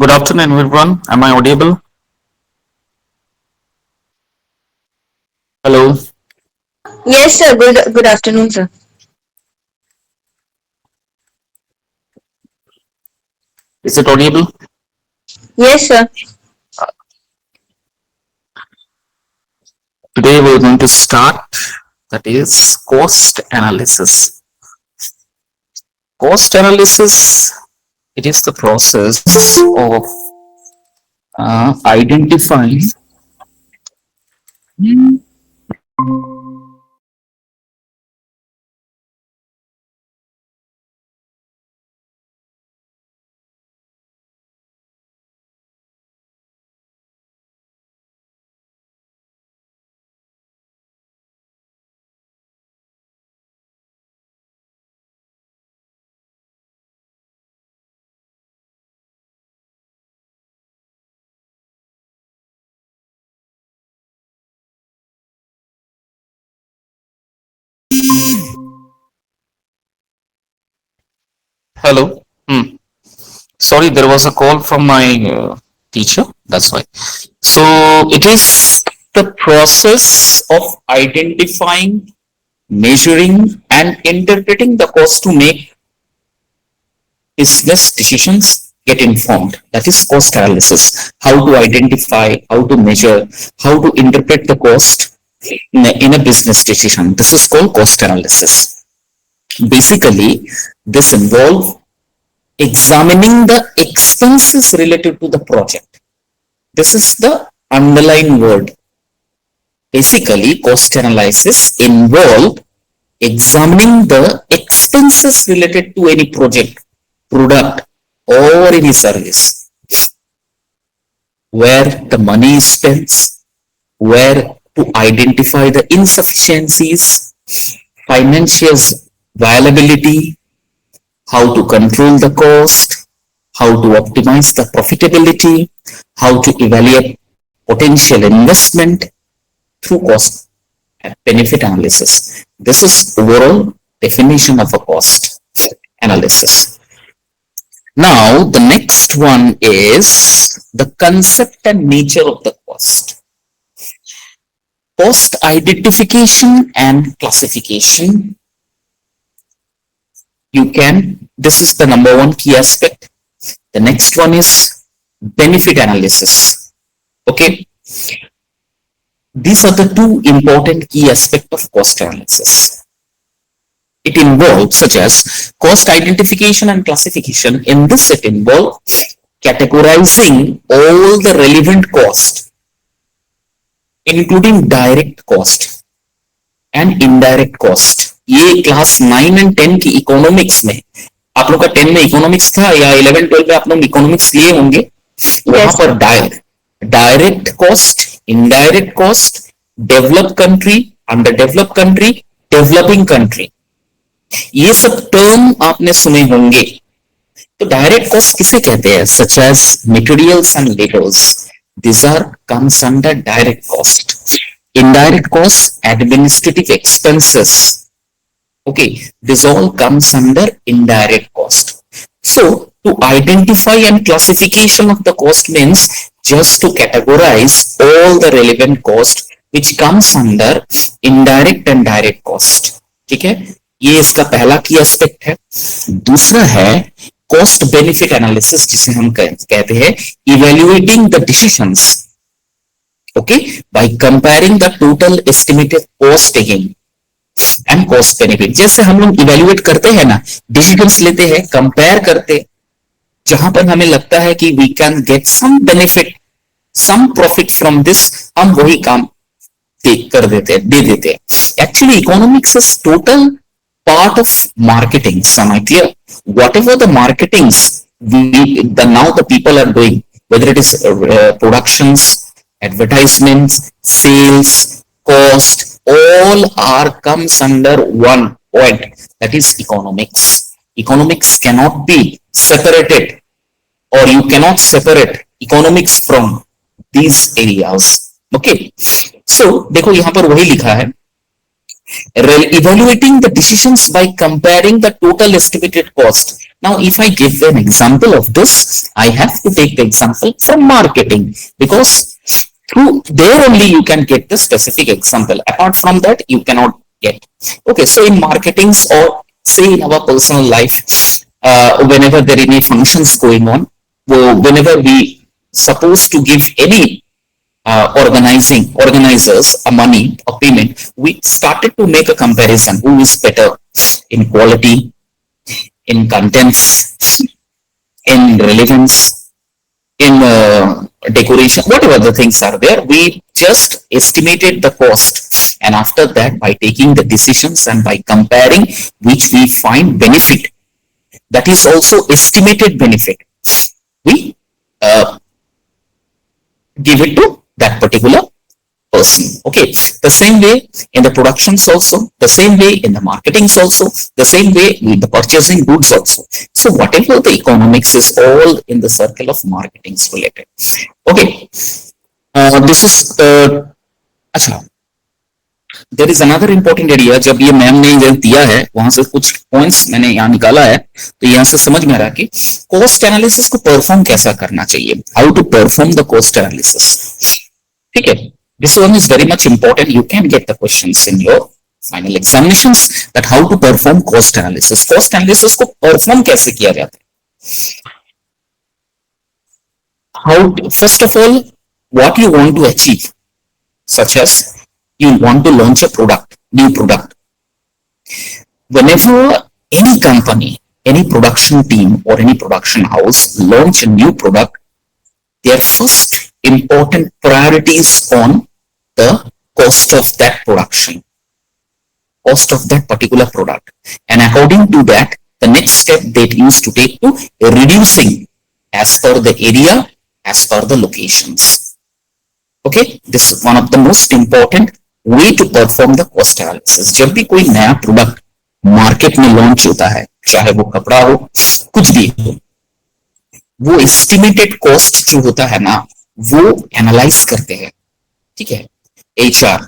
Good afternoon, everyone. Am I audible? Hello. Yes, sir. Good afternoon, sir. Is it audible? Yes, sir. Today we're going to start, that is cost analysis. Cost analysis, it is the process of identifying hello. Sorry, there was a call from my teacher. That's why. So it is the process of identifying, measuring, and interpreting the cost to make business decisions get informed. That is cost analysis. How to identify, how to measure, how to interpret the cost in a business decision. This is called cost analysis. Basically, this involves examining the expenses related to the project. This is the underlying word. Basically, cost analysis involves examining the expenses related to any project, product, or any service, where the money is spent, where to identify the insufficiencies, financial viability, how to control the cost, how to optimize the profitability, how to evaluate potential investment through cost and benefit analysis. This is overall definition of a cost analysis. Now, the next one is the concept and nature of the cost. Cost identification and classification. This is the number one key aspect. The next one is benefit analysis. Okay. These are the two important key aspects of cost analysis. It involves such as cost identification and classification. In this, it involves categorizing all the relevant cost, including direct cost and indirect cost. ये class 9 and 10 की economics में, आप लोग का 10 में economics था या 11 12 में आप लोग इकोनॉमिक्स लिए होंगे, वहां पर direct cost, indirect cost, develop country, under develop country, developing country, ये सब टर्म आपने सुने होंगे. तो डायरेक्ट कॉस्ट किसे कहते हैं? Such as materials and labours, these are comes under direct cost. Indirect cost, administrative expenses, okay, this all comes under indirect cost. So to identify and classification of the cost means just to categorize all the relevant cost which comes under indirect and direct cost. ठीक है, ये इसका पहला की aspect है. दूसरा है cost benefit analysis, जिसे हम कहते हैं evaluating the decisions, okay, by comparing the total estimated cost again and cost benefit. जैसे हम लोग इवेल्युएट करते हैं ना, डिसीजंस लेते हैं, कंपेयर करते, जहां पर हमें लगता है कि we can get some benefit, some profit from this, हम वही काम कर देते हैं, दे देते हैं. Actually economics is total part of marketing. Some idea, whatever the marketings now the people are doing, whether it is productions, advertisements, sales, cost, all are comes under one point, that is economics. Economics cannot be separated, or you cannot separate economics from these areas. Okay, so देखो यहां पर वही लिखा है, evaluating the decisions by comparing the total estimated cost. Now, if I give an example of this, I have to take the example from marketing, because through there only you can get the specific example. Apart from that, you cannot get. Okay, so in marketings, or say in our personal life, whenever there are any functions going on, whenever we supposed to give any organizers a money or payment, we started to make a comparison: who is better in quality, in contents, in relevance, in decoration, whatever the things are there. We just estimated the cost, and after that, by taking the decisions and by comparing which we find benefit, that is also estimated benefit, we uh, give it to that particular person. Okay, the same way in the productions also, the same way in the marketings also, the same way in the purchasing goods also. So whatever the economics is all in the circle of marketings related. Okay, this is अच्छा, there is another important area. जब ये ma'am ने इधर दिया है, वहां से कुछ पॉइंट्स मैंने यहाँ निकाला है, तो यहाँ से समझ में आ रहा है कि कॉस्ट एनालिसिस को परफॉर्म कैसा करना चाहिए, how to perform the cost analysis. ठीक है, this one is very much important. You can get the questions in your final examinations, that how to perform cost analysis. Cost analysis को perform कैसे किया जाता है? How, first of all, what you want to achieve, such as you want to launch a product, new product. Whenever any company, any production team or any production house launch a new product, their first important priorities on the cost of that production, cost of that particular product, and according to that, the next step they used to take to reducing as per the area, as per the locations. Okay, this is one of the most important way to perform the cost analysis. जब भी कोई नया product market में launch होता है, चाहे वो कपड़ा हो, कुछ भी हो, वो एस्टिमेटेड कॉस्ट जो होता है ना, वो एनालाइज करते हैं. ठीक है, एचआर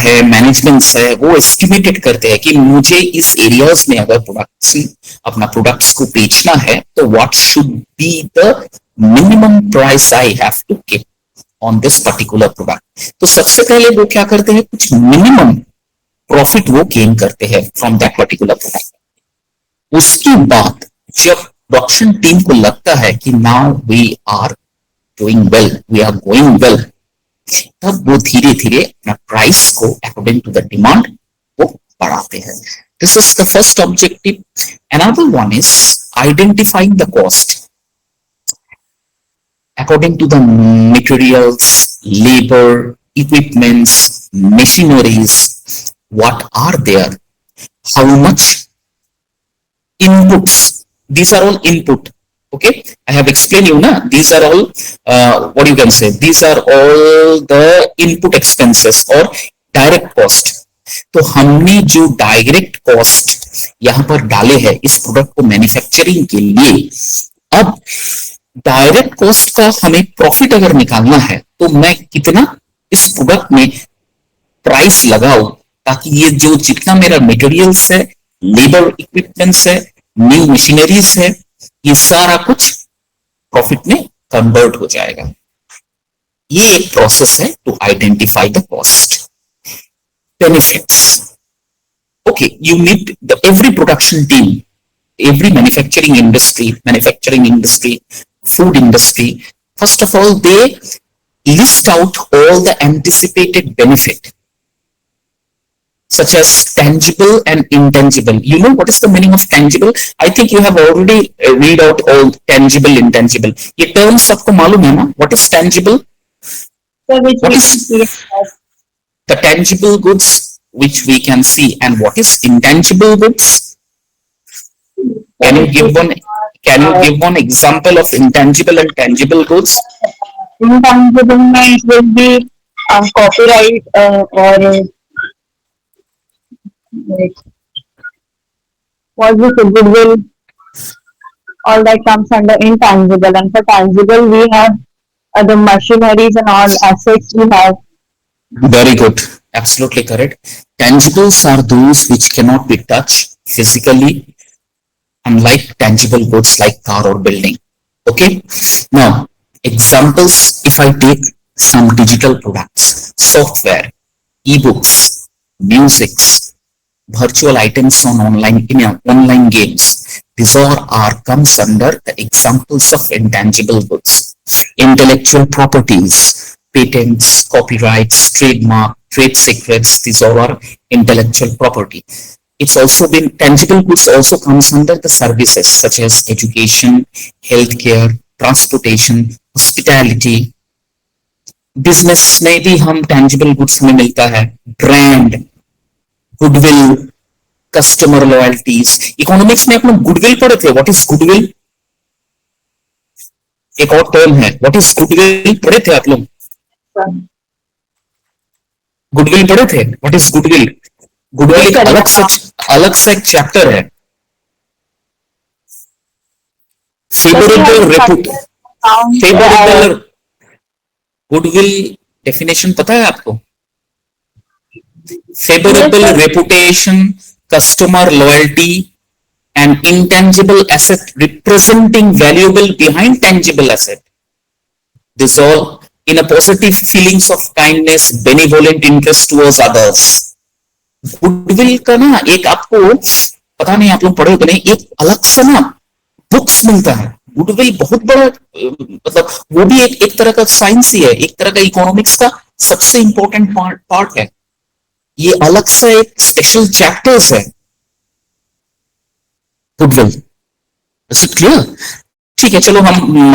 है, मैनेजमेंट है, वो एस्टिमेटेड करते हैं कि मुझे इस एरियाज में अगर प्रोडक्शन, अपना प्रोडक्ट्स को बेचना है, तो what should be the minimum price I have to keep on this particular product. तो सबसे पहले वो क्या करते हैं, कुछ मिनिमम प्रॉफिट वो गेन करते हैं फ्रॉम दैट पर्टिकुलर प्रोडक्ट. उसके बाद जब प्रोडक्शन टीम को लगता है कि now we are doing well, we are going well, तब वो धीरे धीरे अपना प्राइस को अकॉर्डिंग टू द डिमांड वो बढ़ाते हैं. This is the first objective. Another one is identifying the cost according to the materials, labor, equipments, machineries, what are there, how much inputs, these are all input. Okay, I have explained you na, these are all what you can say, these are all the input expenses or direct cost. तो हमने जो direct cost यहां पर डाले हैं इस product को manufacturing के लिए, अब डायरेक्ट कॉस्ट का हमें प्रॉफिट अगर निकालना है, तो मैं कितना इस प्रोडक्ट में प्राइस लगाऊं, ताकि ये जो जितना मेरा मटेरियल्स है, लेबर इक्विपमेंट्स है, न्यू मशीनरीज है, ये सारा कुछ प्रॉफिट में कन्वर्ट हो जाएगा. ये एक प्रोसेस है to identify the cost. Benefits, okay, you need the every production team, every manufacturing industry, food industry, first of all, they list out all the anticipated benefit, such as tangible and intangible. You know what is the meaning of tangible? I think you have already read out all tangible, intangible. ये terms सबको मालूम है ना? What is tangible? What is the tangible goods which we can see, and what is intangible goods? Can you give one example of intangible and tangible goods? Intangible means will be copyright or what we say, goodwill. All that comes under intangible, and for tangible we have the machineries and all assets we have. Very good, absolutely correct. Tangibles are those which cannot be touched physically, unlike tangible goods like car or building. Okay, now examples, if I take some digital products, software, ebooks, musics, virtual items on online in online games, these all are comes under the examples of intangible goods. Intellectual properties, patents, copyrights, trademark, trade secrets, these all are intellectual property. It's also been tangible goods also comes under the services such as education, healthcare, transportation, hospitality. Business में भी हम tangible goods में मिलता है, brand, goodwill, customer loyalties. Economics में आप लोग goodwill पढ़े थे. What is goodwill? एक और टर्म है, व्हाट इज गुडविल पढ़े थे आप लोग? गुडविल पढ़े थे? What is goodwill? गुडविल एक अलग से एक चैप्टर है. फेवरेबल गुडविल डेफिनेशन पता है आपको? Favourable reputation, customer loyalty and intangible asset representing valuable behind tangible asset. This all in a positive feelings of kindness, benevolent interest towards others. Goodwill का ना एक आपको पता नहीं आप लोग पढ़े तो नहीं, एक अलग सा ना बुक्स मिलता है. गुडविल बहुत बड़ा, मतलब वो भी एक तरह का साइंस ही है, एक तरह का इकोनॉमिक्स का सबसे इंपॉर्टेंट पार्ट है. ये अलग सा एक स्पेशल चैप्टर्स है गुडविल. क्लियर? ठीक है, चलो हम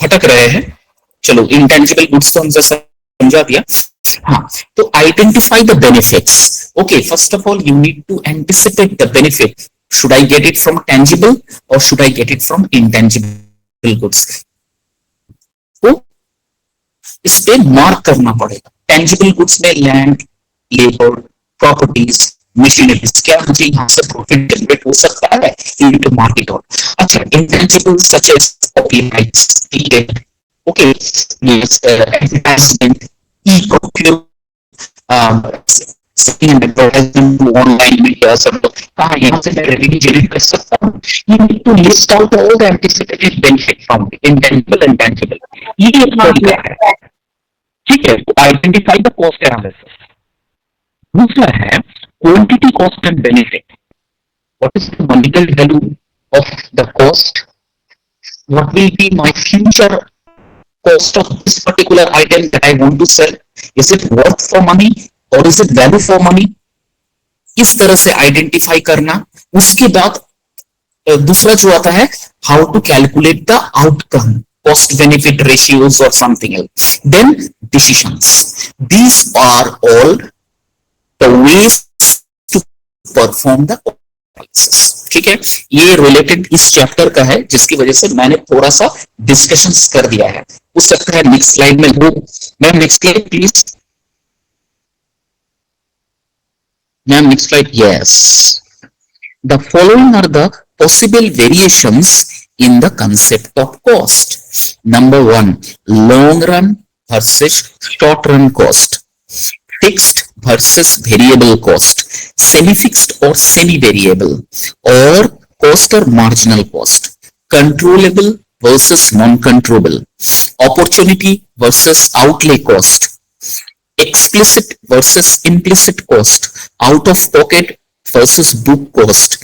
भटक रहे हैं. चलो इंटेंजिबल गुड्स तो हमसे समझा दिया. हाँ, तो identify the benefits. Okay, first of all you need to anticipate the benefit. Should I get it from tangible or should I get it from intangible goods? तो इस पे मार्क करना पड़ेगा. टेंजिबल गुड्स में लैंड, लेबर, प्रॉपर्टीज, मशीनरीज, क्या मुझे यहाँ से प्रॉफिट जनरेट हो सकता है? You need to mark it out. अच्छा, intangible such as copyrights, patent, okay, yes, advertisement, e procure, second advertisement to online media, सब लोग कहाँ यहाँ से मैं रेवेन्यू जनरेट कर सकता हूँ. You need to list out all the anticipated benefit from intangible and tangible. ये एक तरीका है. ठीक है, आइडेंटिफाई द कॉस्ट एनालिसिस. दूसरा है quantity, cost and benefit. What is the monetary value of the cost? What will be my future cost of this particular item that I want to sell? Is it worth for money or is it value for money? इस तरह से identify करना. उसके बाद दूसरा जो आता है, how to calculate the outcome, cost benefit ratios or something else. Then decisions. These are all the ways perform the analysis. ठीक है, ये रिलेटेड इस चैप्टर का है, जिसकी वजह से मैंने थोड़ा सा डिस्कशंस कर दिया है. हो सकता है नेक्स्ट स्लाइड में हो. Ma'am next slide please. Ma'am next slide. Yes, the following are the possible variations in the concept of cost. Number 1, long run versus short run cost, fixed versus variable cost, semi-fixed or semi-variable, or cost or marginal cost, controllable versus non-controllable, opportunity versus outlay cost, explicit versus implicit cost, out of pocket versus book cost,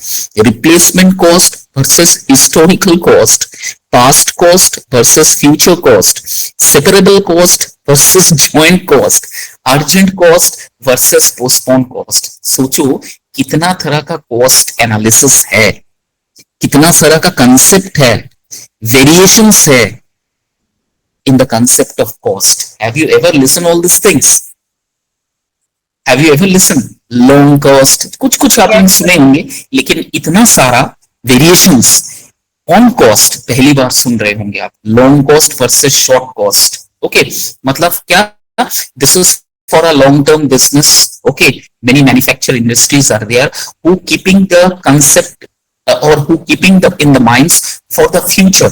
replacement cost versus historical cost, past cost versus future cost, separable cost versus joint cost, urgent cost versus postponed cost. सोचो कितना तरह का cost analysis है, कितना तरह का concept है, variations है in the concept of cost. Have you ever listened all these things? Have you ever listened? Long cost, कुछ आपने सुने होंगे, लेकिन इतना सारा वेरिएशंस ऑन कॉस्ट पहली बार सुन रहे होंगे आप. Long cost versus short cost. Okay, मतलब क्या? This is for a long term business. Okay, many manufacture industries are there who keeping the concept or who keeping the in the minds for the future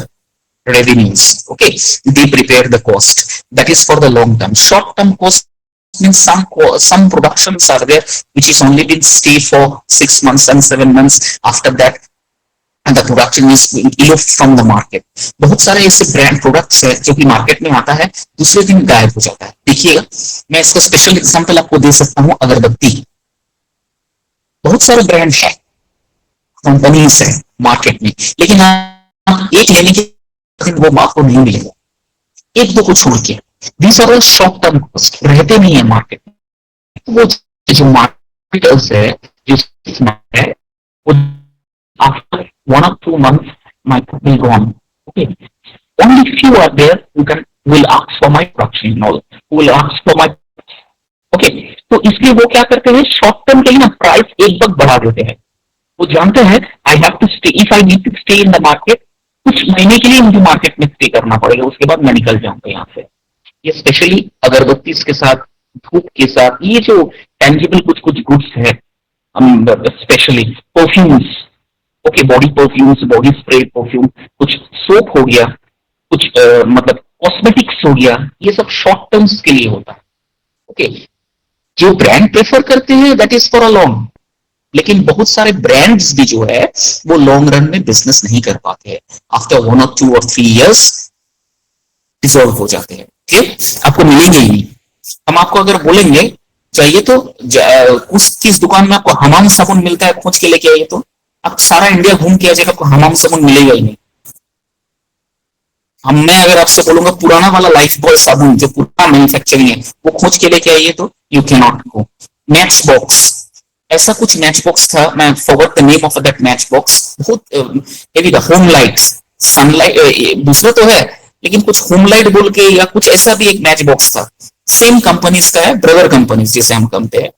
revenues. Okay, they prepare the cost. That is for the long term. Short term cost means some productions are there which is only been stay for 6 months and 7 months. After that and the production is eloped from the market. बहुत सारे ऐसे brand products है जो कि market में आता है, दूसरे दिन गायब हो जाता है. देखिएगा, मैं इसका स्पेशल एग्जांपल आपको दे सकता हूं, अगरबत्ती. बहुत सारे ब्रांड है, कंपनीज है मार्केट में, लेकिन आप एक लेने के बाद वो आपको नहीं मिलेगा, एक दो को छोड़ के. This are all short term cost, रहते नहीं है मार्केट में. वो जो मार्केट है, जो है, वो after 1 or 2 months might be gone. Okay, only few are there who will ask for my production and all, who will ask for my. Okay, तो इसलिए वो क्या करते हैं, शॉर्ट टर्म के लिए ना प्राइस एक वक्त बढ़ा देते हैं. वो जानते हैं I have to stay, if I need to stay in the market, कुछ महीने के लिए मुझे मार्केट में स्टे करना पड़ेगा, उसके बाद मैं निकल जाऊंगा यहाँ से. ये स्पेशली अगरबत्ती के साथ, धूप के साथ, ये जो टेंजिबल कुछ कुछ गुड्स है, specially perfumes. Okay, body perfumes, body spray perfume, कुछ सोप हो गया, कुछ मतलब कॉस्मेटिक्स हो गया, ये सब शॉर्ट टर्म्स के लिए होता है. ओके, जो ब्रांड प्रेफर करते हैं that is for a long, लेकिन बहुत सारे ब्रांड्स भी जो है वो लॉन्ग रन में बिजनेस नहीं कर पाते हैं. After 1 or 2 or 3 years dissolve हो जाते हैं. ठीक, आपको मिलेंगे ही नहीं. हम आपको अगर बोलेंगे चाहिए तो उस किस दुकान में आपको हमाम साबुन मिलता है, खोज के लेके आइए, तो आप सारा इंडिया घूम के आ जाएगा, आपको हमाम साबुन मिलेगा ही नहीं. मैं अगर आपसे बोलूंगा पुराना वाला लाइफ बॉय साबुन जो पुराना मैन्युफैक्चरिंग है, वो खोज के लेके आइए, तो you can not go. Match box, ऐसा कुछ मैच बॉक्स था, मैं forgot the name of that match box, बहुत हेवी था. होम लाइट, सनलाइट दूसरा तो है, लेकिन कुछ होम लाइट बोल के या कुछ ऐसा भी एक मैच बॉक्स था, सेम कंपनीज का है, ब्रदर कंपनीज जिसे हम कहते हैं.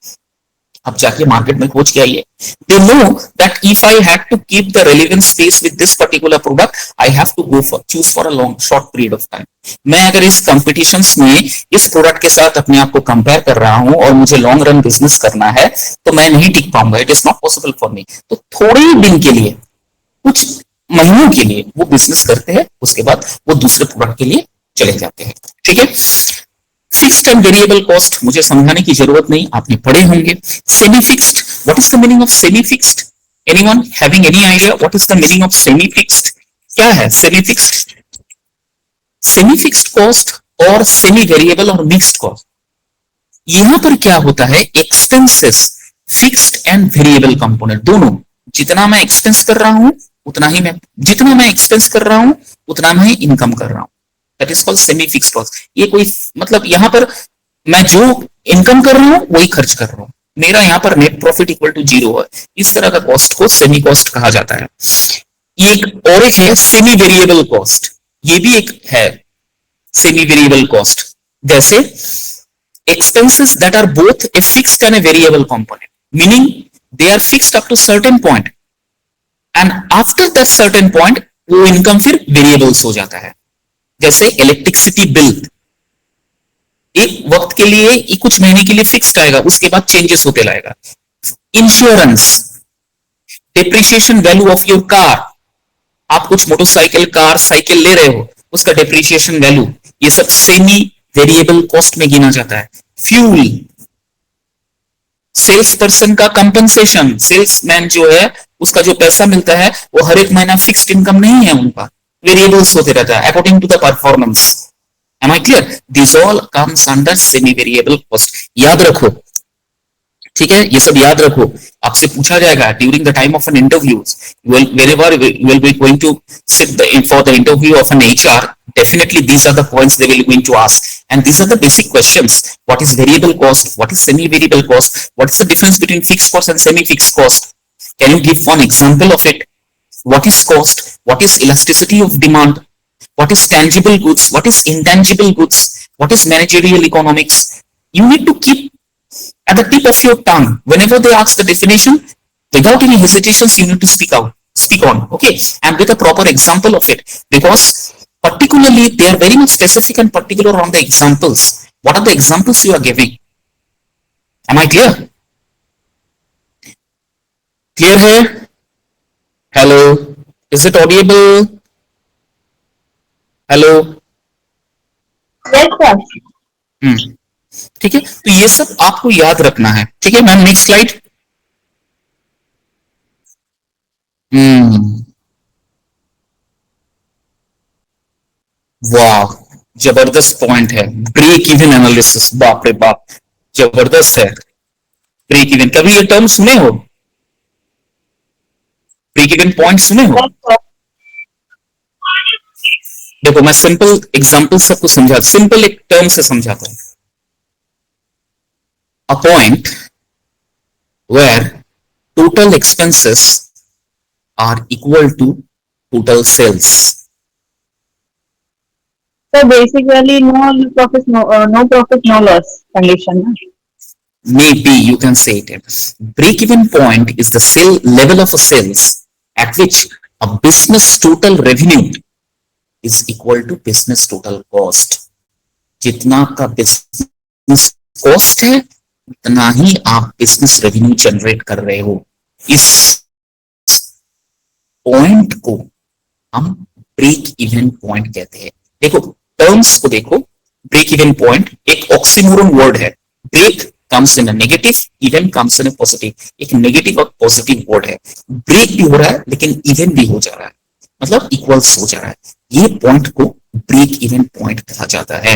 आप जाके मार्केट में खोज के आइए. They know that if I had to keep the relevance face with this particular product, I have to go for choose for a long short period of time. मैं अगर इस कंपटीशंस में इस प्रोडक्ट के साथ अपने आप को कंपेयर कर रहा हूं और मुझे लॉन्ग रन बिजनेस करना है, तो मैं नहीं टिक पाऊंगा. It is not possible for me. तो थोड़े ही दिन के लिए, कुछ महीनों के लिए वो बिजनेस करते हैं, उसके बाद वो दूसरे प्रोडक्ट के लिए चले जाते हैं. ठीक है, फिक्स्ड एंड वेरिएबल कॉस्ट मुझे समझाने की जरूरत नहीं, आपने पढ़े होंगे. Semi fixed, what is the meaning of semi fixed? Anyone having any idea what is the meaning of semi fixed? क्या है semi fixed? Semi fixed cost और सेमी वेरिएबल और मिक्स्ड कॉस्ट, यहां पर क्या होता है, expenses fixed and variable component दोनों. जितना मैं एक्सपेंस कर रहा हूं उतना ही मैं, जितना मैं एक्सपेंस कर रहा हूं उतना मैं इनकम कर रहा हूं. That is called semi fixed cost. ये कोई मतलब यहां पर मैं जो इनकम कर रहा हूं वही खर्च कर रहा हूं, मेरा यहां पर नेट प्रॉफिट इक्वल टू 0 है. इस तरह का कॉस्ट को सेमी कॉस्ट कहा जाता है. ये एक है सेमी वेरिएबल कॉस्ट, ये भी एक है सेमी वेरिएबल कॉस्ट. जैसे expenses that are both a fixed and a variable component, meaning they are fixed up to certain point and after that certain point वो इनकम फिर वेरिएबल्स हो जाता है. जैसे इलेक्ट्रिसिटी बिल एक वक्त के लिए, कुछ महीने के लिए फिक्स्ड आएगा, उसके बाद चेंजेस होते रहेगा. Insurance, depreciation value of your car, आप कुछ मोटरसाइकिल, कार, साइकिल ले रहे हो, उसका डिप्रिसिएशन वैल्यू, ये सब सेमी वेरिएबल कॉस्ट में गिना जाता है. फ्यूल, सेल्स पर्सन का कंपनसेशन, सेल्समैन जो है उसका जो पैसा मिलता है वो हर एक महीना फिक्स्ड इनकम नहीं है, उनका वेरिएबल्स होते रहता है according to the performance. Am I clear? This all comes under semi variable cost. याद रखो, ठीक है, ये सब याद रखो. आपसे पूछा जाएगा during the time of an interview, whenever you will be going to sit for the interview of an HR, definitely these are the points they will going to ask, and these are the basic questions. What is variable cost? What is semi variable cost? What is the difference between fixed cost and semi fixed cost? Can you give one example of it? What is cost? What is elasticity of demand? What is tangible goods? What is intangible goods? What is managerial economics? You need to keep at the tip of your tongue whenever they ask the definition. Without any hesitations you need to speak on, okay, and with a proper example of it, because particularly they are very much specific and particular on the examples. What are the examples you are giving? Am I clear? Clear here? Hello, is it audible? Hello? Yes, sir. ठीक है, तो ये सब आपको याद रखना है. ठीक है मैम, नेक्स्ट स्लाइड. वाह, जबरदस्त पॉइंट है। ब्रेक इवन एनालिसिस, बाप रे बाप, जबरदस्त है। ब्रेक इवन, कभी ये टर्म सुने हो? ब्रेक इवन पॉइंट सुने हो? Yes, sir. देखो मैं सिंपल एग्जांपल सबको समझा, सिंपल एक टर्म से समझाता हूं। A point where total expenses are equal to total sales. So basically, no profit, no loss condition. Na? Maybe you can say it as break-even point is the sale level of a sales at which a business total revenue is equal to business total cost. जितना आपका business cost है उतना ही आप business revenue generate कर रहे हो। इस point को हम ब्रेक इवन पॉइंट कहते हैं। देखो टर्म्स को देखो, ब्रेक इवन पॉइंट एक ऑक्सीमोरन वर्ड है। Break comes in a negative, even comes in a positive. एक नेगेटिव और पॉजिटिव वर्ड है। ब्रेक भी हो रहा है लेकिन इवन भी हो जा रहा है, मतलब इक्वल्स हो जा रहा है। ये पॉइंट को ब्रेक इवन पॉइंट कहा जाता है।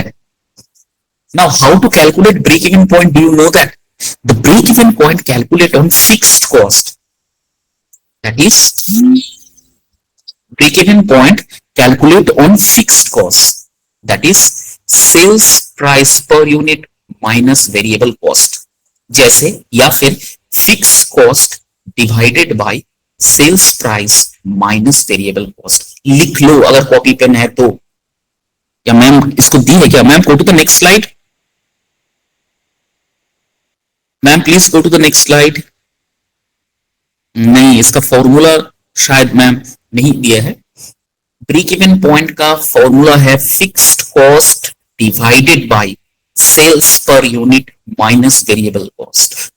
Now, how to calculate break-even point? Do you know that the break-even point calculate on fixed cost? That is, break-even point calculate on fixed cost. That is, sales price per unit minus variable cost. जैसे या फिर fixed cost divided by sales price minus variable cost. लिख लो अगर copy pen है तो। या ma'am इसको दी है क्या? Ma'am go to the next slide. Ma'am please go to the next slide. नहीं, इसका फॉर्मूला शायद मैम नहीं दिया है। ब्रेक इवन पॉइंट का फॉर्मूला है fixed cost divided by sales per unit minus variable cost.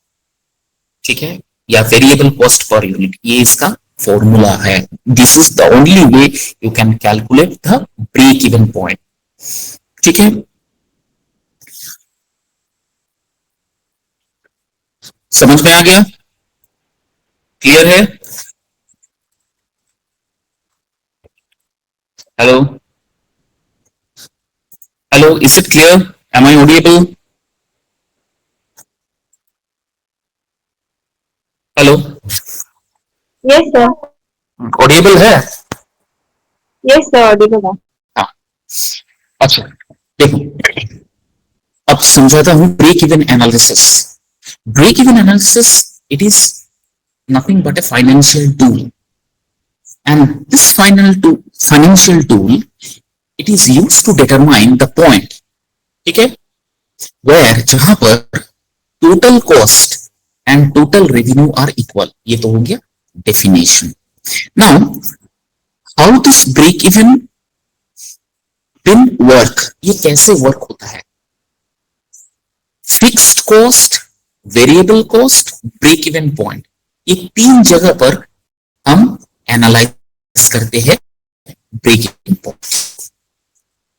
ठीक है, या वेरिएबल कॉस्ट पर यूनिट, ये इसका फॉर्मूला है। This is the only way you can calculate the break even point. ठीक है, समझ में आ गया? क्लियर है? Hello hello, is it clear? Am I audible? Hello, Yes, sir. Audible है? Yes, sir. Audible है. हाँ, अच्छा देखो अब समझाता हूं break even analysis. Break even analysis it is nothing but a financial tool, and this financial tool it is used to determine the point, ठीक है, वेयर जहां पर total cost and total revenue are equal. ये तो हो गया definition. Now how this break even pin work, ये कैसे वर्क होता है? Fixed cost, variable cost, break even point, ये तीन जगह पर हम एनालाइज करते हैं ब्रेक इवन पॉइंट।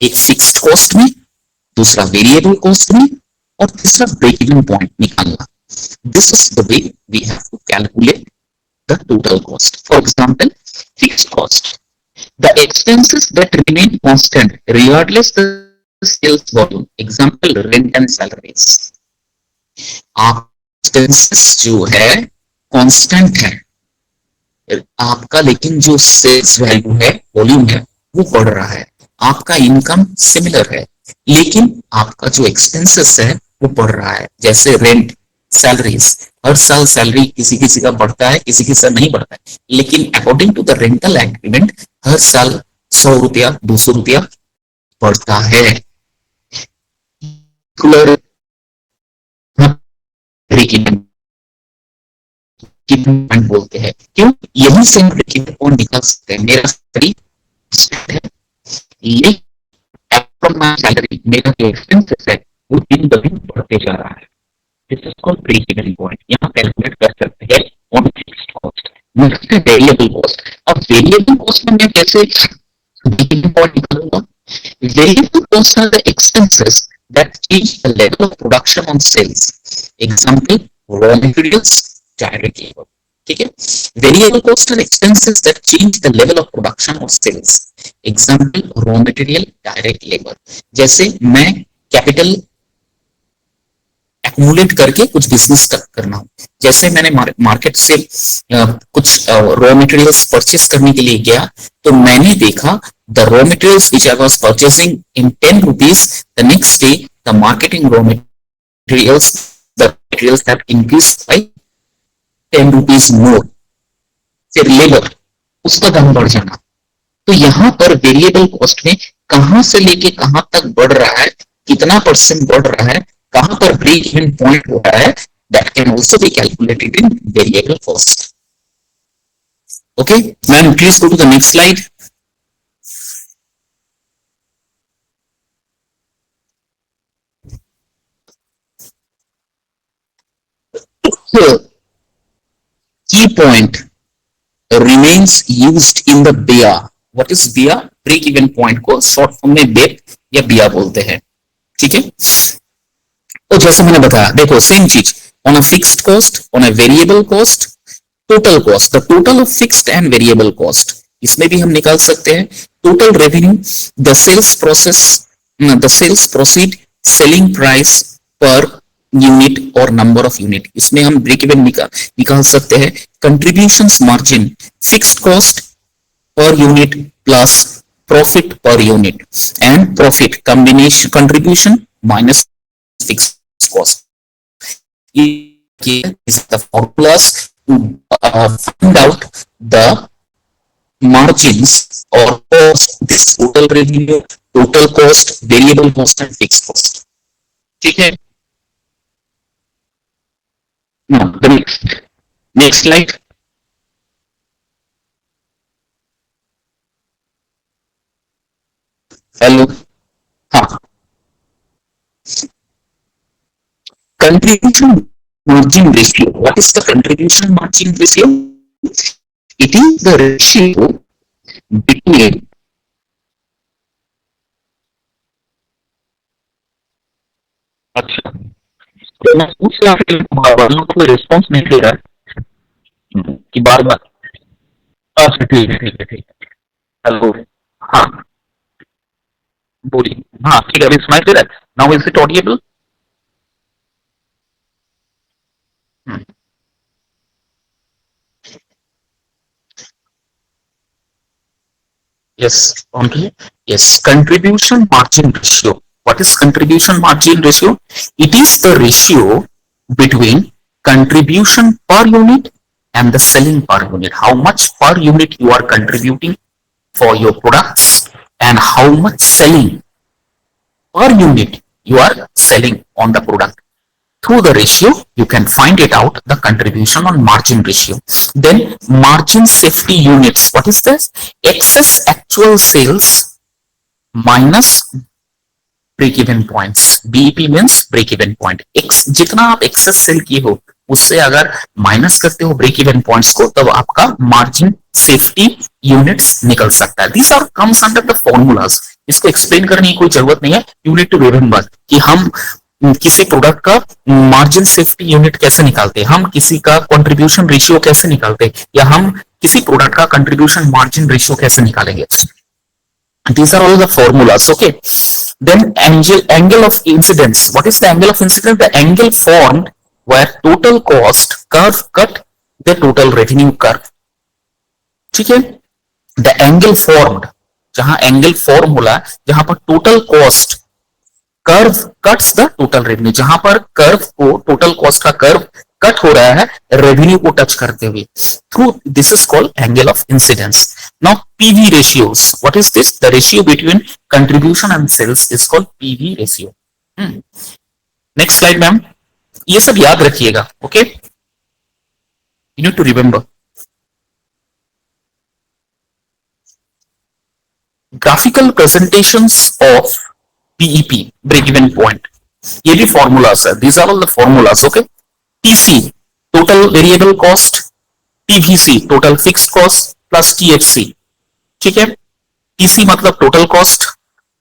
एक फिक्स्ड कॉस्ट में, दूसरा वेरिएबल कॉस्ट में, और तीसरा ब्रेक इवन पॉइंट निकालना। This is the way we have to calculate the total cost. For example, fixed cost, the expenses that remain constant regardless the sales volume. Example, rent and salaries. आप expenses जो है constant है आपका, लेकिन जो sales value है, volume है, वो बढ़ रहा है। आपका इनकम सिमिलर है लेकिन आपका जो एक्सपेंसेस है वो बढ़ रहा है। जैसे रेंट, सैलरीज, हर साल सैलरी किसी किसी का बढ़ता है, किसी किसी का नहीं बढ़ता है, लेकिन according to the rental agreement हर साल 100 रुपया 200 रुपया बढ़ता है। पॉइंट बोलते हैं, क्यों? यही से हम पॉइंट निकाल सकते हैं। मेरा सैलरी है, ये फ्रॉम माय सैलरी मेरा जो एक्सपेंसेस है वो दिन ब दिन बढ़ते जा रहा है। This is called break even point. यहाँ कैलकुलेट कर सकते हैं ऑन फिक्स्ड कॉस्ट। नेक्स्ट है वेरिएबल कॉस्ट। अब वेरिएबल कॉस्ट में मैं कैसे ब्रेक इवन पॉइंट निकालूंगा? Variable costs are the expenses that change the level of production on sales. Example, raw materials, direct labor. ठीक है, variable costs are expenses that change the level of production of sales. Example raw material, direct labour. जैसे मैं capital accumulate करके कुछ business करना हो, जैसे मैंने मार्केट से कुछ रॉ मटेरियल्स परचेस करने के लिए गया, तो मैंने देखा the raw materials which I was purchasing in 10 rupees, the next day the marketing raw materials, the materials have increased by 10 rupees मोर। फिर लेबर, उसका दाम बढ़ जाना। तो यहाँ पर वेरिएबल कॉस्ट में कहां से लेके कहां तक बढ़ रहा है, कितना परसेंट बढ़ रहा है, कहां पर ब्रेक इवन पॉइंट हो रहा है, that can also be calculated in variable cost. Okay ma'am, please go to the next slide. Key point remains used in the BIA. What is BIA? Break even point को short form में BEP या बिया बोलते हैं। ठीक है, तो जैसे मैंने बताया, देखो सेम चीज, on a fixed cost, on a variable cost, total cost, the total of fixed and variable cost, इसमें भी हम निकाल सकते हैं total revenue, the sales process, the sales proceed, selling price per unit और नंबर ऑफ यूनिट, इसमें हम break even निकाल सकते हैं contributions margin, fixed cost per unit plus profit per unit, and profit combination contribution minus fixed cost. Is the formulas to find out the margins or cost, this total revenue, total cost, variable cost and fixed cost. ठीक है, now the next slide. Hello, हाँ, contribution margin ratio. What is the contribution margin ratio? It is the ratio between अच्छा, तो मैं पूछ रहा हूँ, कोई रिस्पॉन्स नहीं दे रहा है कि बार बार। अच्छा ठीक है ठीक है ठीक है, हेलो, हाँ बोलिए, हाँ ठीक है, अभी सुनाई दे रहा है, now is it audible? Yes, only. Yes, contribution margin ratio. What is contribution margin ratio? It is the ratio between contribution per unit and the selling per unit. How much per unit you are contributing for your products and how much selling per unit you are selling on the product. Through the ratio, you can find it out, the contribution on margin ratio. Then margin safety units. What is this? Excess actual sales minus break even points. BEP means break even point. जितना आप excess cell किए हो उससे अगर minus करते हो break even points को, तब आपका मार्जिन सेफ्टी यूनिट्स निकल सकता है। This are comes under the formulas. इसको एक्सप्लेन करने की कोई जरूरत नहीं है। यू नीड टू रिमेंबर कि हम किसी प्रोडक्ट का मार्जिन सेफ्टी यूनिट कैसे निकालते हैं, हम किसी का कंट्रीब्यूशन रेशियो कैसे निकालते हैं, या हम किसी प्रोडक्ट का कंट्रीब्यूशन मार्जिन रेशियो कैसे निकालेंगे। These are all the formulas. Okay, then angle of incidence. What is the angle of incidence? The angle formed where total cost curve cut the total revenue curve. ठीक है, the angle formed, जहां angle form होला, जहां पर total cost curve cuts the total revenue, जहां पर curve को, total cost का कर्व कट हो रहा है रेवेन्यू को टच करते हुए, through this is called angle of incidence. Now PV ratios, what is this? The ratio between contribution and sales is called PV ratio. Next slide ma'am, ये सब याद रखिएगा। Okay, you need to remember. Graphical presentations of BEP, break even point, ये भी formulas है। These are all the formulas. Okay, TC total variable cost, TVC total fixed cost plus TFC. ठीक है, TC मतलब total cost,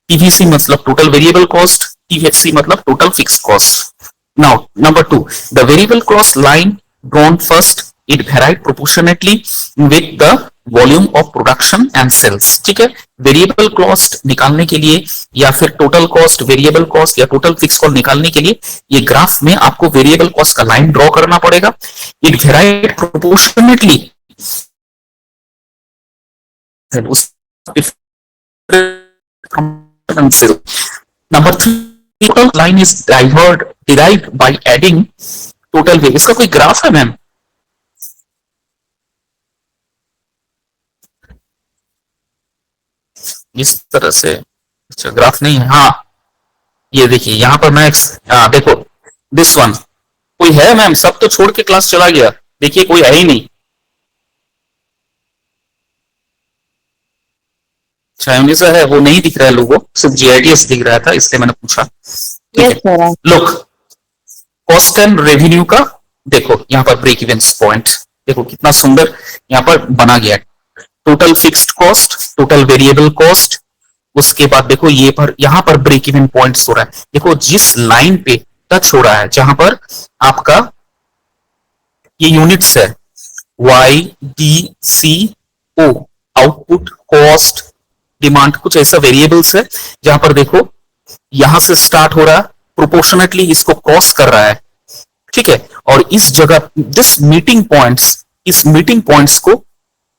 TVC मतलब total variable cost, TFC मतलब total fixed cost. Now number 2, the variable cost line drawn first, it varied proportionately with the volume of production and sales. ठीक है, variable cost निकालने के लिए या फिर टोटल कॉस्ट, वेरिएबल कॉस्ट या total fix cost निकालने के लिए ये ग्राफ में आपको वेरिएबल कॉस्ट का लाइन ड्रॉ करना पड़ेगा। It varied proportionately number 3, total line is derived by adding total weight। इसका कोई ग्राफ है मैम? इस तरह से, अच्छा ग्राफ नहीं है, हाँ ये देखिए यहां पर मैं देखो दिस वन, कोई है मैम? सब तो छोड़ के क्लास चला गया, देखिए कोई है ही नहीं। चाइनीज है वो नहीं दिख रहा है, लोगों सिर्फ जीआईडीएस दिख रहा था, इसलिए मैंने पूछा। लुक, कॉस्ट एंड रेवेन्यू का देखो यहाँ पर ब्रेक इवन पॉइंट देखो कितना सुंदर यहाँ पर बना गया। Total fixed cost, total variable cost, उसके बाद देखो ये पर यहाँ पर ब्रेक इवन पॉइंट्स हो रहा है। देखो जिस लाइन पे टच हो रहा है, जहां पर आपका ये यूनिट्स है वाई डी सी ओ, आउटपुट, कॉस्ट, डिमांड, कुछ ऐसा वेरिएबल्स है जहां पर देखो यहां से स्टार्ट हो रहा है, प्रोपोर्शनेटली इसको क्रॉस कर रहा है। ठीक है, और इस जगह दिस मीटिंग पॉइंट्स, इस मीटिंग पॉइंट्स को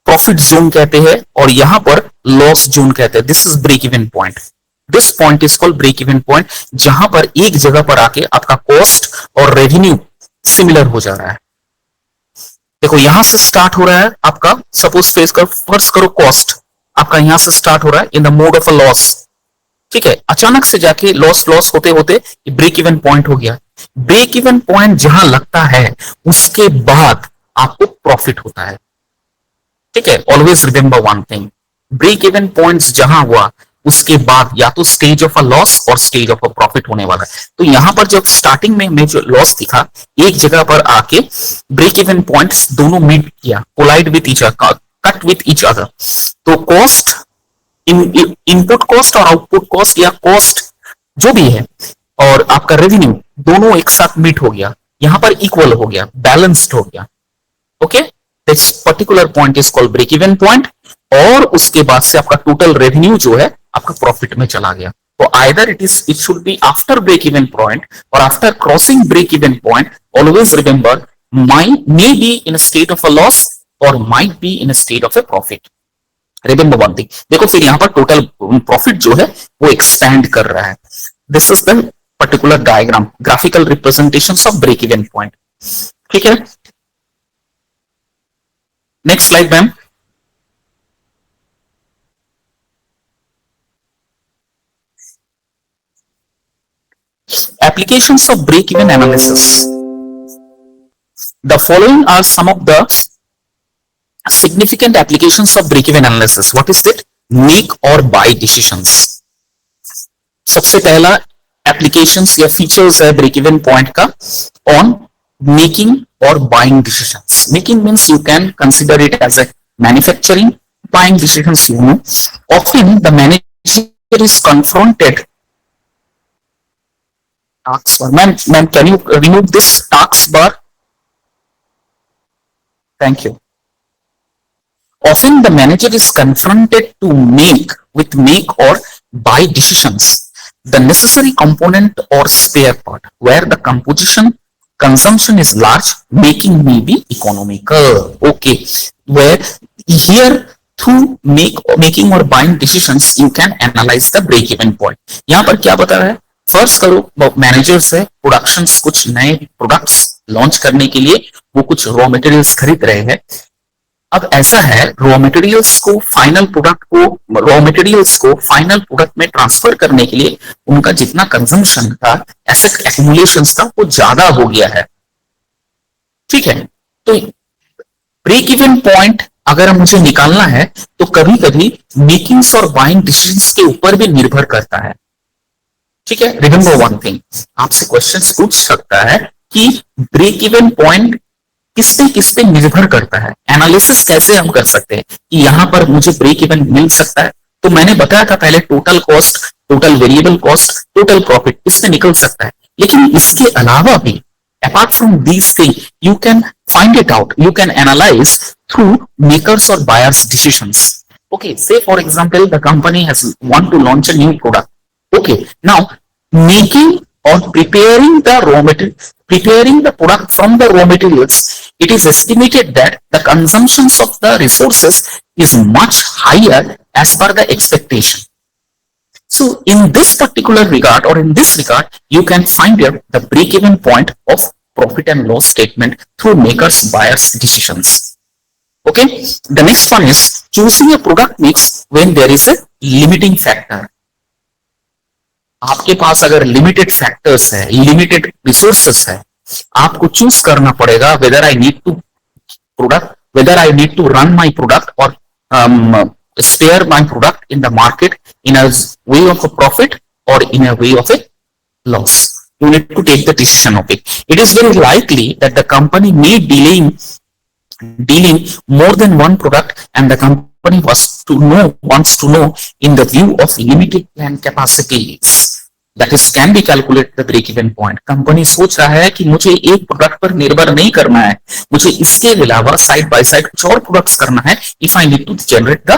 प्रॉफिट जोन कहते हैं और यहां पर लॉस जोन कहते हैं। This is break even point, this point is called break even point, जहां पर एक जगह पर आके आपका कॉस्ट और रेवेन्यू सिमिलर हो जा रहा है। देखो यहां से स्टार्ट हो रहा है आपका, सपोज फर्स्ट करो कॉस्ट आपका यहां से स्टार्ट हो रहा है in the mode of a loss. ठीक है, अचानक से जाके लॉस होते होते ब्रेक इवन पॉइंट हो गया। ब्रेक इवन पॉइंट जहां लगता है उसके बाद आपको प्रॉफिट होता है। ठीक है, always remember one thing, break even points जहां हुआ उसके बाद या तो स्टेज ऑफ अ लॉस और स्टेज ऑफ अ प्रॉफिट होने वाला है। तो यहां पर जब स्टार्टिंग में जो लॉस दिखा, एक जगह पर आके ब्रेक इवन पॉइंट्स दोनों मीट किया, collide with each other, cut with each other. तो कॉस्ट, इनपुट कॉस्ट और आउटपुट कॉस्ट या कॉस्ट जो भी है और आपका रेवेन्यू दोनों एक साथ मीट हो गया, यहां पर इक्वल हो गया, बैलेंस्ड हो गया। Okay, this particular point is called break even point. और उसके बाद से आपका टोटल रेवेन्यू जो है आपका प्रॉफिट में चला गया। तो either it should be after break even point or after crossing break even point. Always remember, may be in a state of a loss or might be in a state of a profit। Remember one thing, देखो फिर यहां पर total profit जो है वो expand कर रहा है। This is the particular diagram, graphical representation of break even point. ठीक है, next slide ma'am. Applications of break-even analysis. The following are some of the significant applications of break-even analysis. What is it? Make or buy decisions. सबसे पहला applications या features है break-even point का on making or buying decisions. Making means you can consider it as a manufacturing. Buying decisions, you know. Often the manager is confronted. Task bar. Ma'am, can you remove this task bar? Thank you. Often the manager is confronted to make or buy decisions. The necessary component or spare part where the consumption is large, making may be economical. Okay, where here through making or buying decisions you can analyze the break-even point. यहाँ पर क्या बता रहा है? First करो managers है, productions, कुछ नए प्रोडक्ट्स लॉन्च करने के लिए वो कुछ रॉ मटेरियल्स खरीद रहे हैं। अब ऐसा है, रॉ मटेरियल्स को फाइनल प्रोडक्ट में ट्रांसफर करने के लिए उनका जितना कंजम्पशन था, एसेट एक्यूमुलेशंस था, वो ज्यादा हो गया है। ठीक है, तो ब्रेक इवन पॉइंट अगर मुझे निकालना है तो कभी कभी मेकिंग्स और बाइंग डिसीजंस के ऊपर भी निर्भर करता है। ठीक है, रिमेंबर वन थिंग, आपसे क्वेश्चंस पूछ सकता है कि ब्रेक इवन पॉइंट किस पे निर्भर करता है। एनालिसिस कैसे हम कर सकते हैं कि यहां पर मुझे ब्रेक इवन मिल सकता है? तो मैंने बताया था पहले, total cost, total variable cost, total profit, इससे निकल सकता है। लेकिन इसके अलावा भी, apart from these thing, you can find it out, you can analyse through makers or buyers decisions. Okay, say for example the company has want to launch a new product. Okay, now making or preparing the product from the raw materials, it is estimated that the consumptions of the resources is much higher as per the expectation. So in this particular regard, or in this regard, you can find here the break-even point of profit and loss statement through makers buyers decisions. Okay, the next one is choosing a product mix when there is a limiting factor. आपके पास अगर limited factors है, limited resources है, आपको choose करना पड़ेगा whether I need to product, whether I need to run my product or spare my product in the market in a way of a profit or in a way of a loss. You need to take the decision of it. It is very likely that the company may dealing more than one product, and the company wants to know in the view of limited plant capacities. That is can be calculated the break even point. Company सोच रहा है कि मुझे एक product पर निर्भर नहीं करना है, मुझे इसके अलावा साइड बाय साइड कुछ और प्रोडक्ट्स करना है if I need to generate the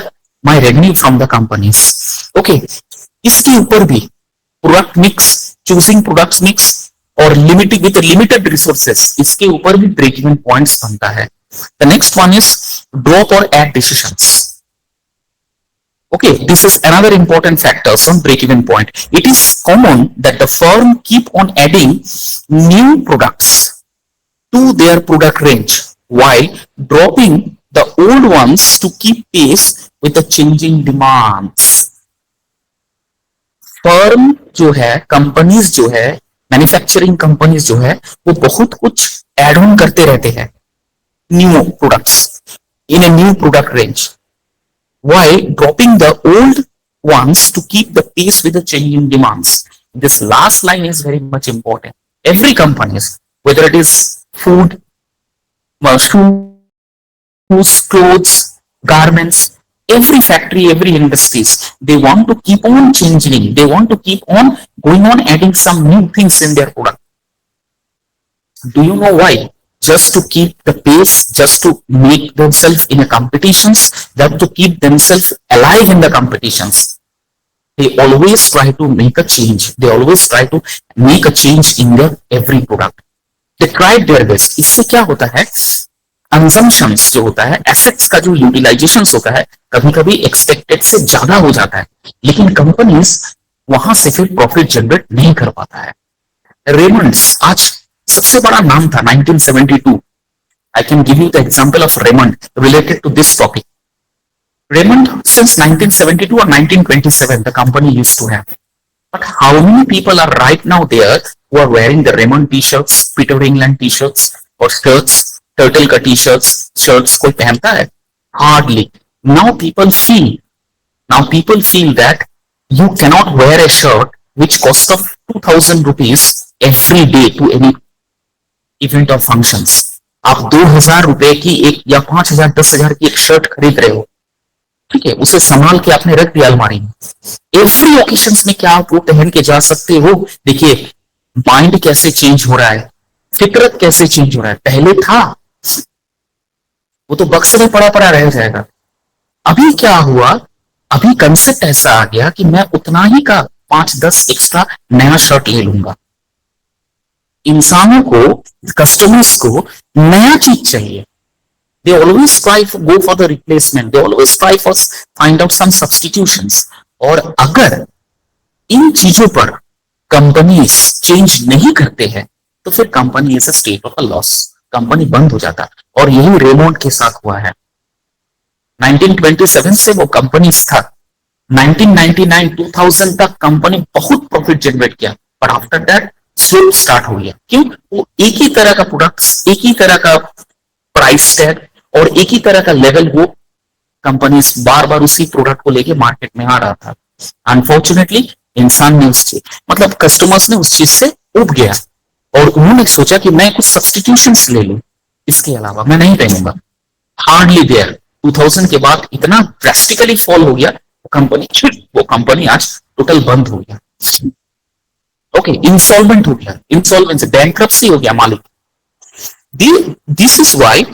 my revenue from the companies. Okay, इसके ऊपर भी product mix, choosing product mix और लिमिटेड रिसोर्सेस, इसके ऊपर भी ब्रेक इवन पॉइंट्स बनता है. The next one is drop or add decisions. Okay, this is another important factor on break-even point. It is common that the firm keep on adding new products to their product range while dropping the old ones to keep pace with the changing demands. Firm जो है, companies जो है, manufacturing companies जो है, वो बहुत कुछ add on करते रहते हैं new products in a new product range, while dropping the old ones to keep the pace with the changing demands. This last line is very much important. Every company, whether it is food, shoes, clothes, garments, every factory, every industries, they want to keep on changing. They want to keep on going on adding some new things in their product. Do you know why? Just to keep the pace, just to make themselves in a competitions, just to keep themselves alive in the competitions. They always try to make a change. They always try to make a change in their every product. They tried their best. इससे क्या होता है? Consumptions जो होता है, assets का जो utilizations होता है, कभी-कभी expected से ज्यादा हो जाता है, लेकिन companies वहां से फिर profit generate नहीं कर पाता है. Raymonds आज सबसे बड़ा नाम था 1972. I can give you the example of Raymond related to this topic. Raymond since 1972 or 1927 the company used to have. But how many people are right now there who are wearing the Raymond t-shirts, Peter England t-shirts or shirts, Turtle ka t-shirts, shirts कोई पहनता है? Hardly. Now people feel that you cannot wear a shirt which costs of 2,000 rupees every day to any event of functions. आप 2,000 रुपए की एक या 5,000 10,000 की एक शर्ट खरीद रहे हो, ठीक है, उसे संभाल के आपने रख दिया अलमारी में. एवरी ओकेशंस में क्या आप वो पहन के जा सकते हो? देखिए माइंड कैसे चेंज हो रहा है, फितरत कैसे चेंज हो रहा है. पहले था वो तो बक्से में पड़ा रह जाएगा. अभी क्या हुआ? अभी कंसेप्ट ऐसा आ गया कि मैं उतना ही का 5-10 एक्स्ट्रा नया शर्ट ले लूंगा. इंसानों को, कस्टमर्स को नया चीज चाहिए. They always try to go for the replacement. They always try for find out some substitutions. और अगर इन चीजों पर कंपनीज चेंज नहीं करते हैं तो फिर company is a state of a loss. Company बंद हो जाता. और यही रेमोंड के साथ हुआ है. 1927 से वो कंपनी था. 1999-2000 तक कंपनी बहुत प्रॉफिट जनरेट किया, but after that slope start हो गया. क्यों? वो एक ही तरह का प्रोडक्ट्स, एक ही तरह का प्राइस टैग और एक ही तरह का लेवल, वो कंपनी बार बार उसी प्रोडक्ट को लेके मार्केट में आ रहा था. अनफॉर्चुनेटली इंसान ने उससे, मतलब कस्टमर्स ने उस चीज से उब गया और उन्होंने सोचा कि मैं कुछ सब्सटीट्यूशंस ले लूं, इसके अलावा मैं नहीं पहनूंगा. हार्डली देयर 2000 के बाद इतना ड्रास्टिकली फॉल हो गया वो कंपनी आज टोटल बंद हो गया. ओके, इंसॉल्वेंट हो गया, इंसॉल्वेंसी, बैंक्रप्सी हो गया मालिक. दिस इज व्हाई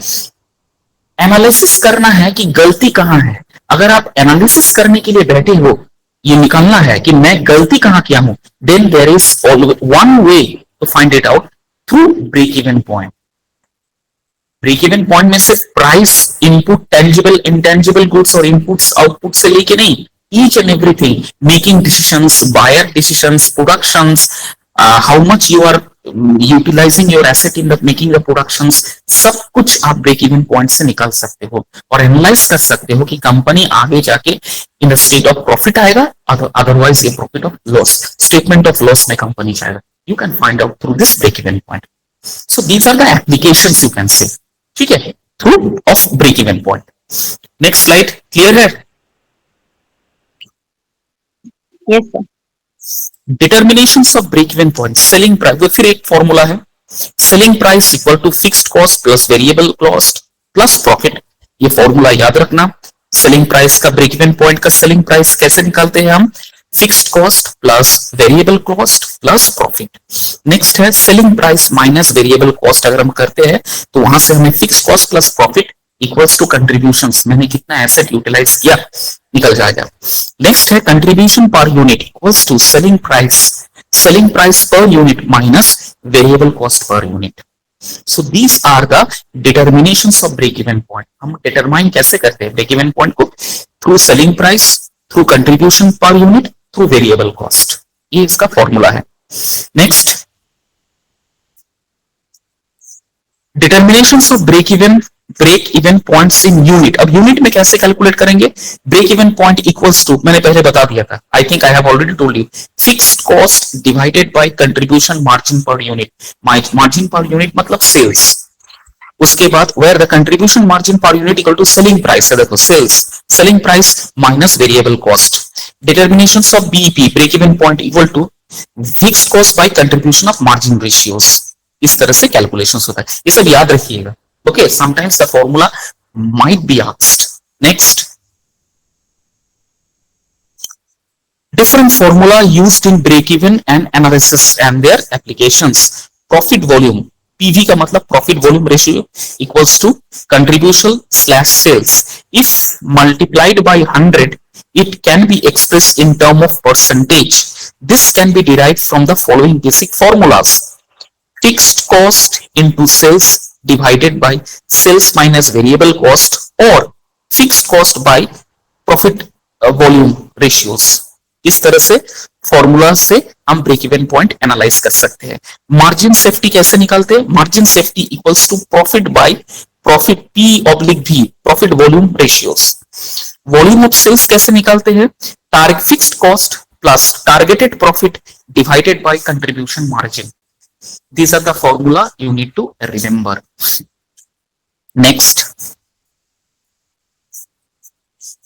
एनालिसिस करना है कि गलती कहां है। अगर आप एनालिसिस करने के लिए बैठे हो, ये निकालना है कि मैं गलती कहां किया हूं, then there is one way to find it out, through break even point. Break even point में सिर्फ price, input, tangible intangible goods और इनपुट्स आउटपुट से लेके नहीं, each and everything, making decisions, buyer decisions, productions, how much you are utilising your asset in the making the productions, सब कुछ आप break even point से निकाल सकते हो और एनालाइज कर सकते हो कि कंपनी आगे जाके in the state of profit आएगा, अदरवाइज ये profit of loss, statement of loss में कंपनी जाएगा। You can find out through this break even point. So these are the applications you can say, ठीक है, through of break even point. Next slide clear है? Yes, sir. Determinations of break even point, selling price, फिर एक formula है, selling price equal to fixed cost plus variable cost plus profit. ये formula याद रखना। Selling price का, break even point का selling price कैसे निकालते हैं हम, fixed cost plus variable cost plus profit. Next है selling price minus variable cost. अगर हम करते हैं तो वहां से हमें fixed cost plus profit equals to contributions, मैंने कितना एसेट यूटिलाइज किया, निकल जाएगा। नेक्स्ट है contribution per unit equals to selling price per unit minus variable cost per unit. So these are the determinations of break even point. हम determine कैसे करते हैं ब्रेक इवन पॉइंट को, through selling price, through contribution per unit, through variable cost. ये इसका formula है। Next, determinations of break even points in unit. अब unit में कैसे कैलकुलेट करेंगे, break even point equals to, मैंने पहले बता दिया था, I think I have already told you, fixed cost divided by contribution margin per unit. Margin per unit मतलब सेल्स। उसके बाद where the contribution margin per unit equal to selling price है, देखो selling price minus variable cost. Determinations of BEP, break even point equal to fixed cost by contribution of margin ratios. इस तरह से calculations होता है, ये सब याद रखिएगा। Okay, sometimes the formula might be asked. Next, different formula used in break even and analysis and their applications. Profit volume, PV का मतलब profit volume ratio equals to contribution slash sales. If multiplied by 100, it can be expressed in term of percentage. This can be derived from the following basic formulas. Fixed cost into sales divided by sales minus variable cost, or fixed cost by profit volume ratios. इस तरह से formula से हम break even point analyse कर सकते हैं। Margin safety कैसे निकालते हैं, margin safety equals to profit by profit P oblique V, profit volume ratios. Volume of sales कैसे निकालते हैं, target fixed cost plus targeted profit divided by contribution margin. These are the formula you need to remember. Next,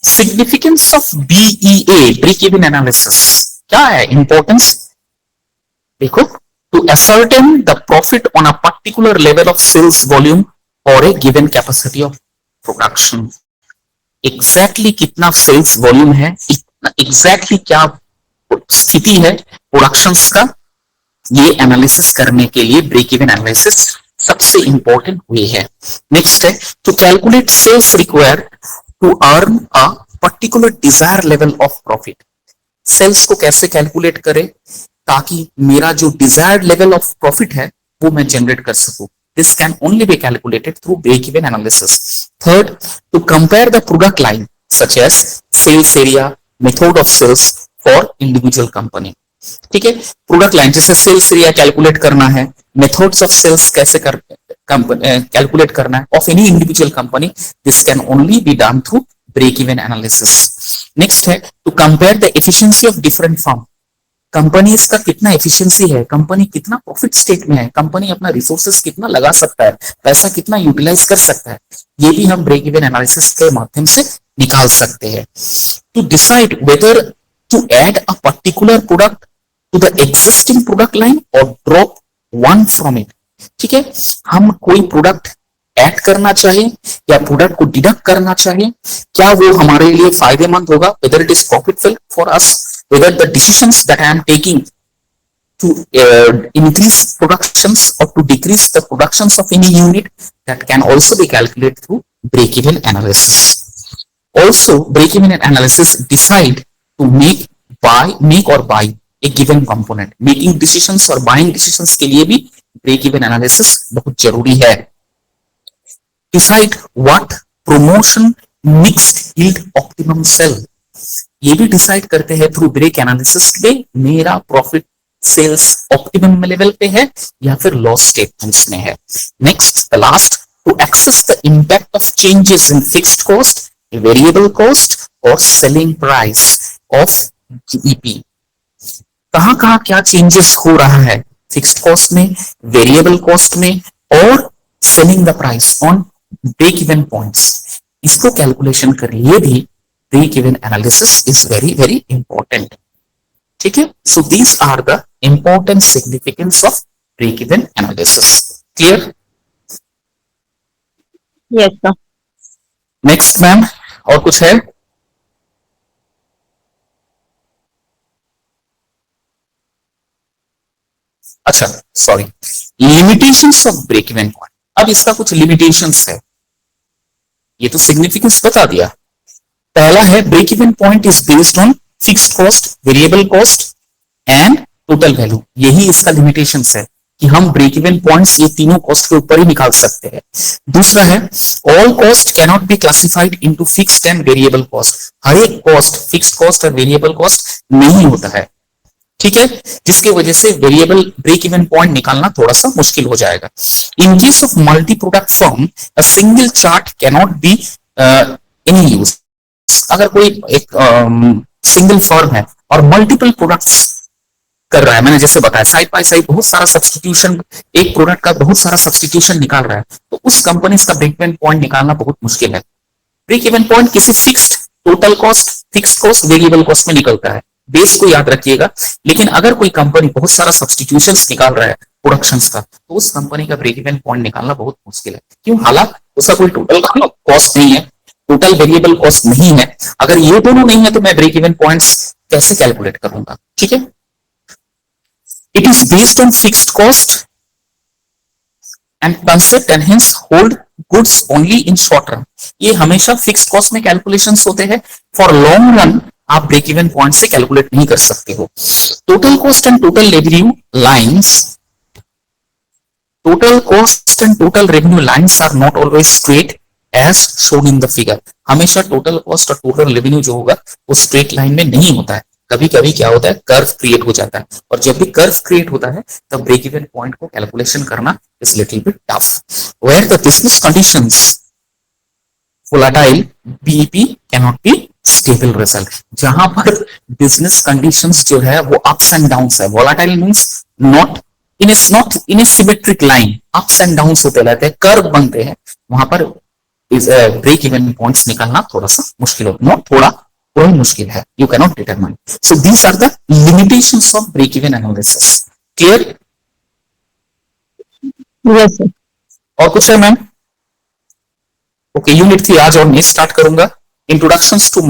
significance of BEA, break even analysis, क्या है importance? देखो, to ascertain the profit on a particular level of sales volume or a given capacity of production. Exactly कितना sales volume है, exactly क्या स्थिति है productions का, ये एनालिसिस करने के लिए ब्रेक इवन एनालिसिस सबसे इंपॉर्टेंट वे है। नेक्स्ट है to calculate sales require to earn a particular desire level of profit. Sales को कैसे कैलकुलेट करें ताकि मेरा जो डिजायर्ड लेवल ऑफ प्रॉफिट है वो मैं जनरेट कर सकूं। This can only be calculated through break even analysis. Third, to compare the product line such as sales area, method of sales for individual company. ठीक है, प्रोडक्ट लाइन जैसे sales area calculate करना है, methods of sales कैसे calculate करना है of any individual company, this can only be done through break even analysis. Next है to compare the efficiency of different firm. Company का कितना efficiency है, कंपनी कितना प्रॉफिट स्टेट में है, कंपनी अपना रिसोर्सेस कितना लगा सकता है, पैसा कितना यूटिलाइज कर सकता है, ये भी हम ब्रेक इवन एनालिसिस के माध्यम से निकाल सकते हैं। To decide whether to add a particular product to the existing product line or drop one from it। ठीक है, हम कोई प्रोडक्ट ऐड करना चाहें या प्रोडक्ट को डिडक्ट करना चाहें, क्या वो हमारे लिए फायदेमंद होगा, whether it is profitable for us, whether the decisions that I am taking to increase productions or to decrease the productions of any unit, that can also be calculated through break-even analysis. Also, break-even analysis decide to make or buy a given component. Making decisions और buying decisions के लिए भी break-even analysis बहुत जरूरी है. Decide what promotion mixed yield optimum sell. ये भी decide करते हैं थ्रू ब्रेक एनालिसिस पे मेरा प्रॉफिट सेल्स ऑप्टिमम लेवल पे है या फिर लॉस स्टेटमेंट्स में है. Next the last, to access the impact of changes in fixed cost, variable cost और सेलिंग प्राइस ऑफ जीईपी. कहां कहां क्या चेंजेस हो रहा है फिक्स्ड कॉस्ट में, वेरिएबल कॉस्ट में और selling the price on break even points, इसको कैलकुलेशन कर लिए भी break even analysis is very very important. ठीक है, so these are the important significance of break even analysis. Clear? Yes, sir. Next ma'am, और कुछ है? अच्छा sorry, limitations of break even point. अब इसका कुछ लिमिटेशंस है, ये तो सिग्निफिकेंस बता दिया. पहला है break even point is based on fixed cost, variable cost and total value. यही इसका लिमिटेशंस है कि हम ब्रेक इवन पॉइंट्स ये तीनों कॉस्ट के ऊपर ही निकाल सकते हैं. दूसरा है all cost cannot be classified into fixed and variable cost. हर एक कॉस्ट फिक्स्ड कॉस्ट और वेरिएबल कॉस्ट नहीं होता है. ठीक है, जिसकी वजह से वेरिएबल ब्रेक इवन पॉइंट निकालना थोड़ा सा मुश्किल हो जाएगा. In case of multi product firm, a single chart cannot be any use. अगर कोई एक सिंगल फर्म है और मल्टीपल प्रोडक्ट्स कर रहा है, मैंने जैसे बताया साइड बाय साइड बहुत सारा सब्स्टिट्यूशन, एक प्रोडक्ट का बहुत सारा सब्स्टिट्यूशन निकाल रहा है, तो उस कंपनी का ब्रेक इवन पॉइंट निकालना बहुत मुश्किल है. ब्रेक इवन पॉइंट किसी fixed total cost, fixed cost, variable cost में निकलता है. बेस को याद रखिएगा. लेकिन अगर कोई कंपनी बहुत सारा सब्स्टिट्यूशंस निकाल रहा है प्रोडक्शंस का, तो उस कंपनी का ब्रेक इवन पॉइंट निकालना बहुत मुश्किल है. क्यों? हालांकि उसका कोई टोटल कॉस्ट नहीं है, टोटल वेरिएबल कॉस्ट नहीं है. अगर ये दोनों नहीं है तो मैं ब्रेक इवन पॉइंट्स कैसे कैलकुलेट करूंगा? ठीक है, it is based on fixed cost and concept and hence hold goods only in short run. ये हमेशा फिक्स्ड कॉस्ट में कैलकुलेशंस होते हैं. फॉर लॉन्ग रन आप ब्रेक इवन पॉइंट से कैलकुलेट नहीं कर सकते हो. Total cost and total revenue lines, total cost and total revenue lines are not always straight as shown in the figure. हमेशा टोटल कॉस्ट और टोटल रेवेन्यू जो होगा वो स्ट्रेट लाइन में नहीं होता है. कभी कभी क्या होता है, कर्व क्रिएट हो जाता है, और जब भी कर्व क्रिएट होता है तब ब्रेक इवन पॉइंट को कैलकुलेशन करना is little bit tough. Where the business conditions volatile, BEP cannot be stable result. जहां पर बिजनेस कंडीशंस जो है वो अप्स एंड डाउन्स है. volatile means not in a symmetric line, ups and downs होते रहते हैं, कर्व बनते हैं. वहां पर ब्रेक इवन पॉइंट्स निकालना थोड़ा सा मुश्किल होता है. थोड़ा मुश्किल है, you cannot determine. So these are the limitations of break even analysis. Clear? Yes, sir. और कुछ है मैम? ओके, यूनिट 3 आज और मैं स्टार्ट करूंगा. Introductions to